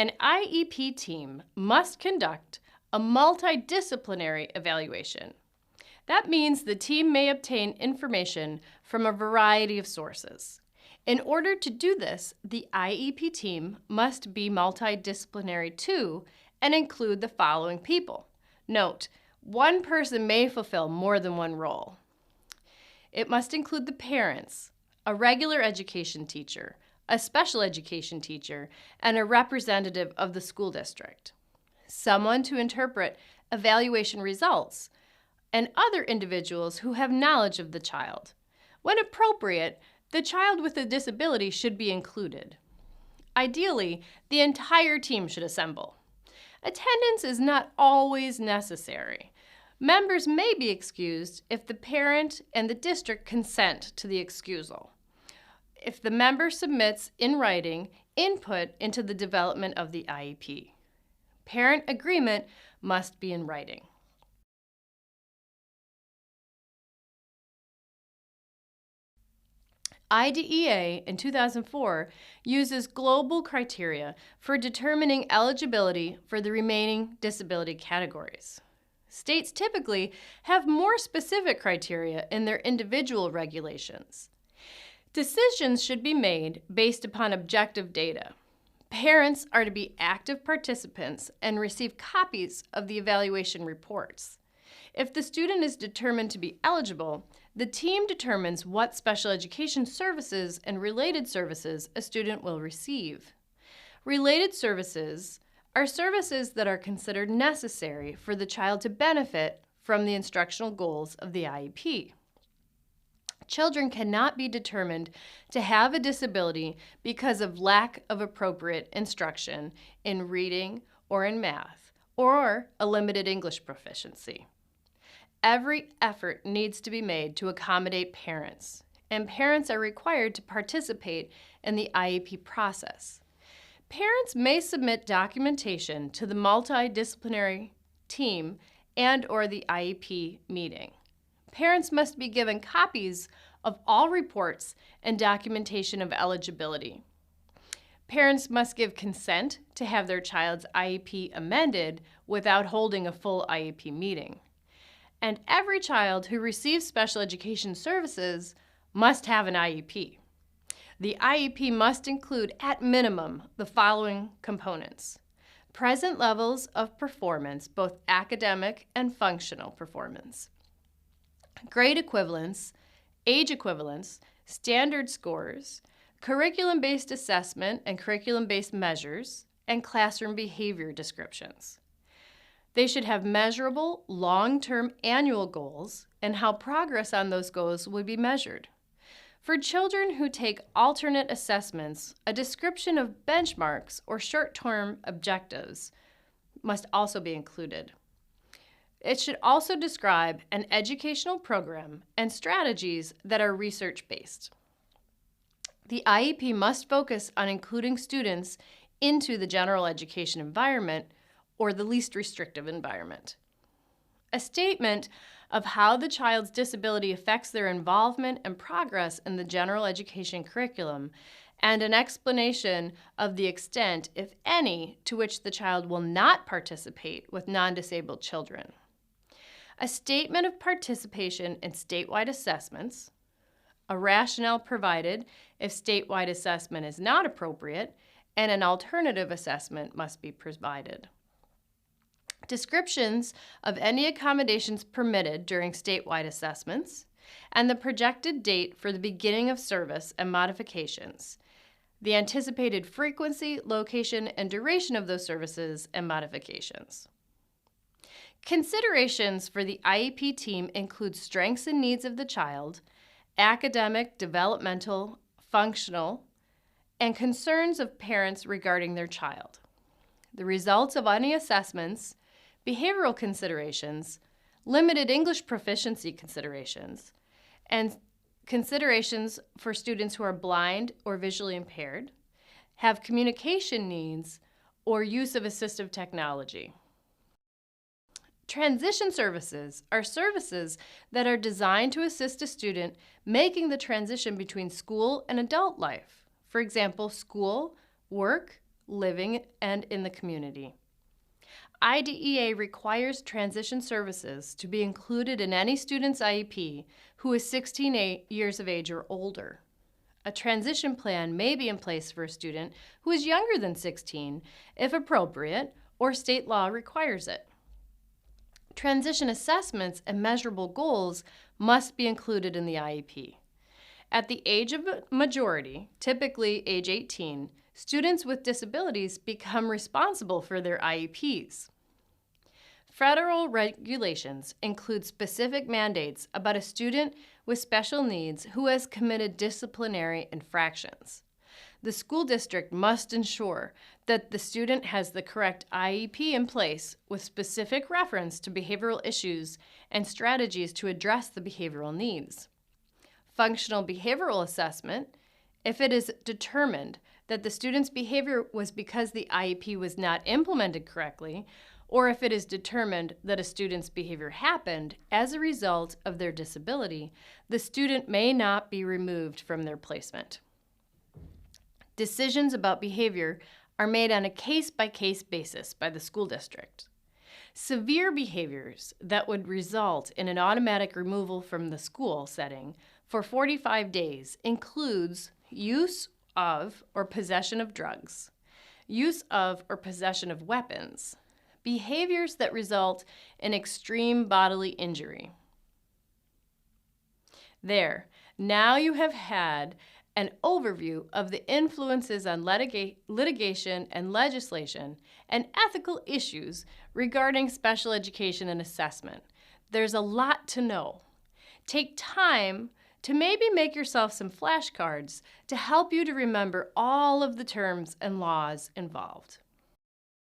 An IEP team must conduct a multidisciplinary evaluation. That means the team may obtain information from a variety of sources. In order to do this, the IEP team must be multidisciplinary too and include the following people. Note, one person may fulfill more than one role. It must include the parents, a regular education teacher, a special education teacher, and a representative of the school district, someone to interpret evaluation results, and other individuals who have knowledge of the child. When appropriate, the child with a disability should be included. Ideally, the entire team should assemble. Attendance is not always necessary. Members may be excused if the parent and the district consent to the excusal. If the member submits in writing input into the development of the IEP. Parent agreement must be in writing. IDEA in 2004 uses global criteria for determining eligibility for the remaining disability categories. States typically have more specific criteria in their individual regulations. Decisions should be made based upon objective data. Parents are to be active participants and receive copies of the evaluation reports. If the student is determined to be eligible, the team determines what special education services and related services a student will receive. Related services are services that are considered necessary for the child to benefit from the instructional goals of the IEP. Children cannot be determined to have a disability because of lack of appropriate instruction in reading or in math, or a limited English proficiency. Every effort needs to be made to accommodate parents, and parents are required to participate in the IEP process. Parents may submit documentation to the multidisciplinary team and/or the IEP meeting. Parents must be given copies of all reports and documentation of eligibility. Parents must give consent to have their child's IEP amended without holding a full IEP meeting. And every child who receives special education services must have an IEP. The IEP must include, at minimum, the following components: present levels of performance, both academic and functional performance, grade equivalence, age equivalence, standard scores, curriculum-based assessment and curriculum-based measures, and classroom behavior descriptions. They should have measurable, long-term annual goals and how progress on those goals would be measured. For children who take alternate assessments, a description of benchmarks or short-term objectives must also be included. It should also describe an educational program and strategies that are research-based. The IEP must focus on including students into the general education environment or the least restrictive environment. A statement of how the child's disability affects their involvement and progress in the general education curriculum, and an explanation of the extent, if any, to which the child will not participate with non-disabled children. A statement of participation in statewide assessments, a rationale provided if statewide assessment is not appropriate, and an alternative assessment must be provided. Descriptions of any accommodations permitted during statewide assessments, and the projected date for the beginning of service and modifications, the anticipated frequency, location, and duration of those services and modifications. Considerations for the IEP team include strengths and needs of the child, academic, developmental, functional, and concerns of parents regarding their child, the results of any assessments, behavioral considerations, limited English proficiency considerations, and considerations for students who are blind or visually impaired, have communication needs, or use of assistive technology. Transition services are services that are designed to assist a student making the transition between school and adult life. For example, school, work, living, and in the community. IDEA requires transition services to be included in any student's IEP who is 16 years of age or older. A transition plan may be in place for a student who is younger than 16, if appropriate, or state law requires it. Transition assessments and measurable goals must be included in the IEP. At the age of majority, typically age 18, students with disabilities become responsible for their IEPs. Federal regulations include specific mandates about a student with special needs who has committed disciplinary infractions. The school district must ensure that the student has the correct IEP in place with specific reference to behavioral issues and strategies to address the behavioral needs. Functional behavioral assessment, if it is determined that the student's behavior was because the IEP was not implemented correctly, or if it is determined that a student's behavior happened as a result of their disability, the student may not be removed from their placement. Decisions about behavior are made on a case-by-case basis by the school district. Severe behaviors that would result in an automatic removal from the school setting for 45 days includes use of or possession of drugs, use of or possession of weapons, behaviors that result in extreme bodily injury. There, now you have had an overview of the influences on litigation and legislation and ethical issues regarding special education and assessment. There's a lot to know. Take time to maybe make yourself some flashcards to help you to remember all of the terms and laws involved.